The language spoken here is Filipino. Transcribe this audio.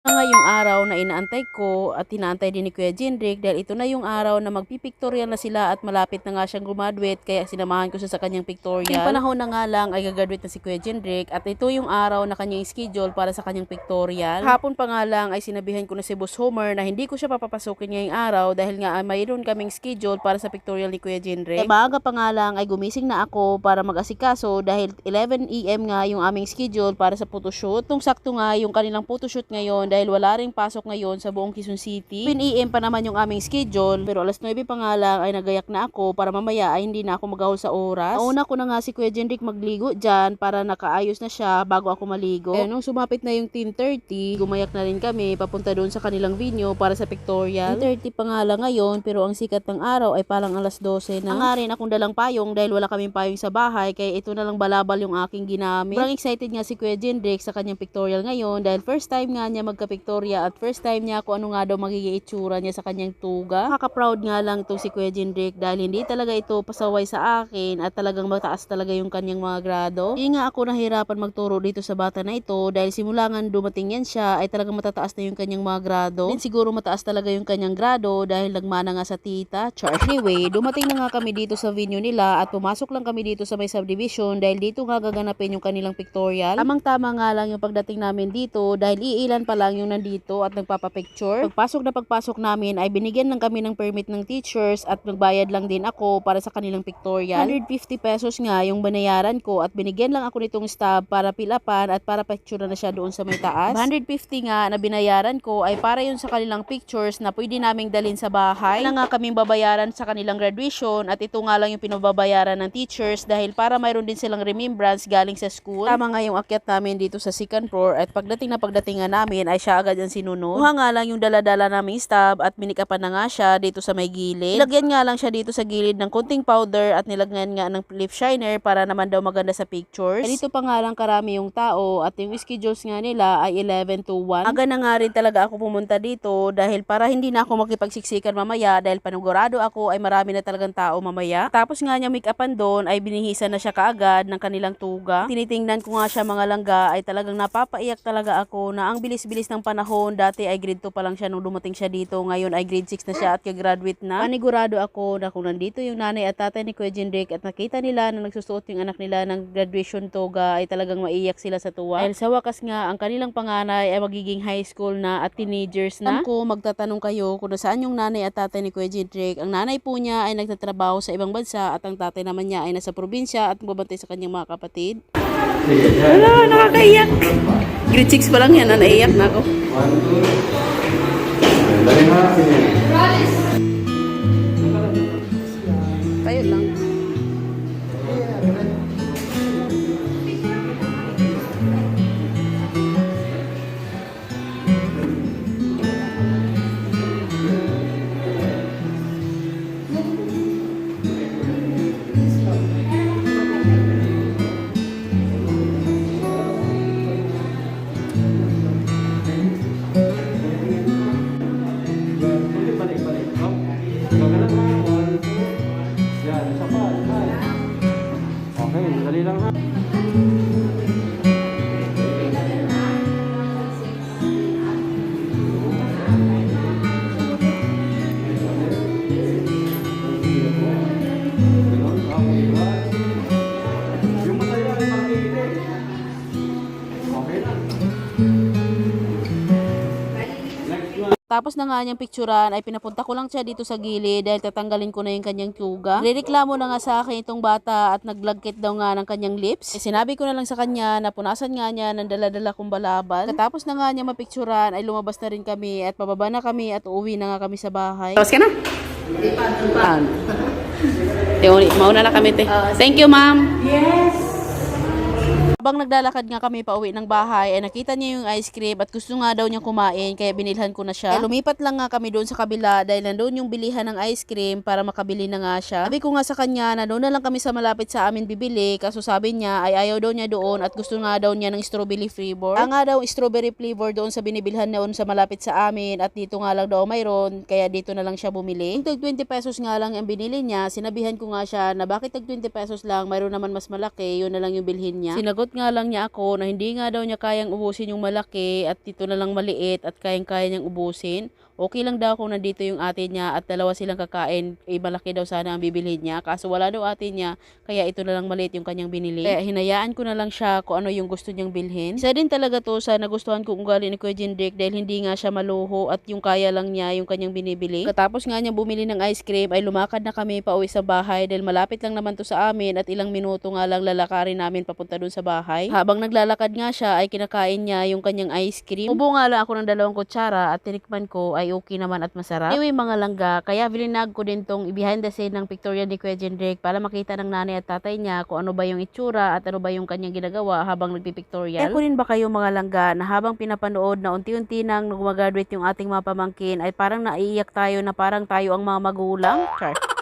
Nga yung araw na inaantay ko at inaantay din ni Kuya Jindrik dahil ito na yung araw na magpipictorial na sila at malapit na nga siyang graduate kaya sinamahan ko siya sa kanyang pictorial. Yung panahon na nga lang ay gagraduate na si Kuya Jindrik at ito yung araw na kanyang schedule para sa kanyang pictorial. Hapon pa nga lang ay sinabihan ko na si Boss Homer na hindi ko siya papapasukin ngayong araw dahil nga mayroon kaming schedule para sa pictorial ni Kuya Jindrik. Maaga pa nga lang ay gumising na ako para mag-asikaso dahil 11 AM nga yung aming schedule para sa photoshoot. Tung sakto nga yung kanilang photoshoot ngayon dahil wala ring pasok ngayon sa buong Quezon City. 10 AM pa naman yung aming schedule pero alas 9 pa nga lang ay nagayak na ako para mamaya ay hindi na ako magahol sa oras. Nauna ko na nga si Kuya Jindrik magligo dyan para nakaayos na siya bago ako maligo. Kaya nung sumapit na yung 10:30, gumayak na rin kami papunta doon sa kanilang venue para sa pictorial. 10:30 pa nga lang ngayon pero ang sikat ng araw ay parang alas 12 na. Nga rin akong dalang payong dahil wala kaming payong sa bahay kaya ito na lang balabal yung aking ginamit. Sobrang excited nga si Kuya Jindrik sa kanyang pictorial ngayon dahil first time nga niya magka-pictorial at first time niya kung ano nga daw magiging itsura niya sa kanyang tuga. Nakaka-proud nga lang to si Kuya Jindrik dahil hindi talaga ito pasaway sa akin at talagang mataas talaga yung kanyang mga grado. Hindi nga ako nahirapan magturo dito sa bata na ito dahil simula nga dumating yan siya ay talagang matataas na yung kanyang mga grado. Din siguro mataas talaga yung kanyang grado dahil nagmana nga sa tita. Char. Anyway, dumating na nga kami dito sa venue nila at pumasok lang kami dito sa may subdivision dahil dito nga gaganapin yung kanilang pictorial. Tamang-tama nga lang yung pagdating namin dito dahil iilan pa lang yung nandito at nagpapapicture. Pagpasok namin ay binigyan lang kami ng permit ng teachers at nagbayad lang din ako para sa kanilang pictorial. 150 pesos nga yung binayaran ko at binigyan lang ako nitong stub para pilapan at para picture na siya doon sa may taas. 150 nga na binayaran ko ay para yun sa kanilang pictures na pwede naming dalhin sa bahay. Na nga kaming babayaran sa kanilang graduation at ito nga lang yung pinababayaran ng teachers dahil para mayroon din silang remembrance galing sa school. Tama nga yung akyat namin dito sa second floor at pagdating nga namin ay siya agad ang sinunod. Kuha nga lang yung dala-dala naming stub at minikapan na nga siya dito sa may gilid. Nilagyan nga lang siya dito sa gilid ng konting powder at nilagyan nga ng lip shiner para naman daw maganda sa pictures. Dito pa nga lang karami yung tao at yung schedules nga nila ay 11 to 1. Aga na nga rin talaga ako pumunta dito dahil para hindi na ako makipagsiksikan mamaya dahil panigurado ako ay marami na talagang tao mamaya. Tapos nga niya make-upan doon ay binihisan na siya kaagad ng kanilang tuga. Tinitingnan ko nga siya mga langga ay talagang napapaiyak talaga ako na ang bilis-bilis ng panahon. Dati ay grade 2 pa lang siya nung dumating siya dito. Ngayon ay grade 6 na siya at graduate na. Panigurado ako na kung nandito yung nanay at tatay ni Kuya Jindrik at nakita nila na nagsusuot yung anak nila ng graduation toga ay talagang maiyak sila sa tuwa. Dahil sa wakas nga ang kanilang panganay ay magiging high school na at teenagers na. Ko magtatanong kayo kung nasaan yung nanay at tatay ni Kuya Jindrik. Ang nanay po niya ay nagtatrabaho sa ibang bansa at ang tatay naman niya ay nasa probinsya at magbabantay sa kanyang mga kapatid. Wala, nakakaiyak. Grade 6 pa lang yan, naiyak na ako. Tayo lang. Okay, dali lang ha. Yung masaya ay mag-iinit. Okay lang. Tapos na nga niyang picturean ay pinapunta ko lang siya dito sa gilid dahil tatanggalin ko na yung kanyang tuga. Nireklamo na nga sa akin itong bata at naglagkit daw nga ng kanyang lips. Sinabi ko na lang sa kanya na punasan nga niya ng dala-dala kong balabal. Katapos na nga niya mapicturean ay lumabas na rin kami at pababa na kami at uuwi na nga kami sa bahay. Tapos ka na? Mauna na kami, te. Thank you, ma'am. Yes. Habang naglalakad nga kami pauwi ng bahay ay nakita niya yung ice cream at gusto nga daw niyang kumain kaya binilhan ko na siya. Lumipat lang nga kami doon sa kabila dahil nandoon yung bilihan ng ice cream para makabili na nga siya. Sabi ko nga sa kanya na doon na lang kami sa malapit sa amin bibili kaso sabi niya ay ayaw daw niya doon at gusto nga daw niya ng strawberry flavor. Nga daw strawberry flavor doon sa binibilhan noon sa malapit sa amin at dito nga lang daw mayroon kaya dito na lang siya bumili. Tag 20 pesos nga lang ang binili niya, sinabihan ko nga siya na bakit tag 20 pesos lang mayroon naman mas malaki, yun na lang yung bilhin niya. Sinagot nga lang niya ako na hindi nga daw niya kayang ubusin yung malaki at dito na lang maliit at kayang-kaya niyang ubusin. Okay lang daw kung nandito yung ate niya at dalawa silang kakain, malaki daw sana ang bibilhin niya. Kaso wala daw ate niya, kaya ito na lang maliit yung kanyang binili. Kaya hinayaan ko na lang siya kung ano yung gusto niyang bilhin. Isa din talaga to sa nagustuhan ko ugali ni Kuya Jindrik dahil hindi nga siya maluho at yung kaya lang niya yung kanyang binibili. Katapos nga niya bumili ng ice cream ay lumakad na kami pauwi sa bahay dahil malapit lang naman to sa amin at ilang minuto nga lang lalakarin namin papunta dun sa bahay. Habang naglalakad nga siya ay kinakain niya yung kanyang ice cream. Ubo nga lang ako ng 2 kutsara at tinikman ko ay okay naman at masarap. Anyway mga langga, kaya bilinag ko din tong behind the scene ng pictorial ni Kuya Jindrik para makita ng nanay at tatay niya kung ano ba yung itsura at ano ba yung kanyang ginagawa habang nagpipictorial. Kaya kunin ba kayo mga langga na habang pinapanood na unti-unti nang gumagraduate yung ating mga pamangkin ay parang naiiyak tayo na parang tayo ang mga magulang? Char.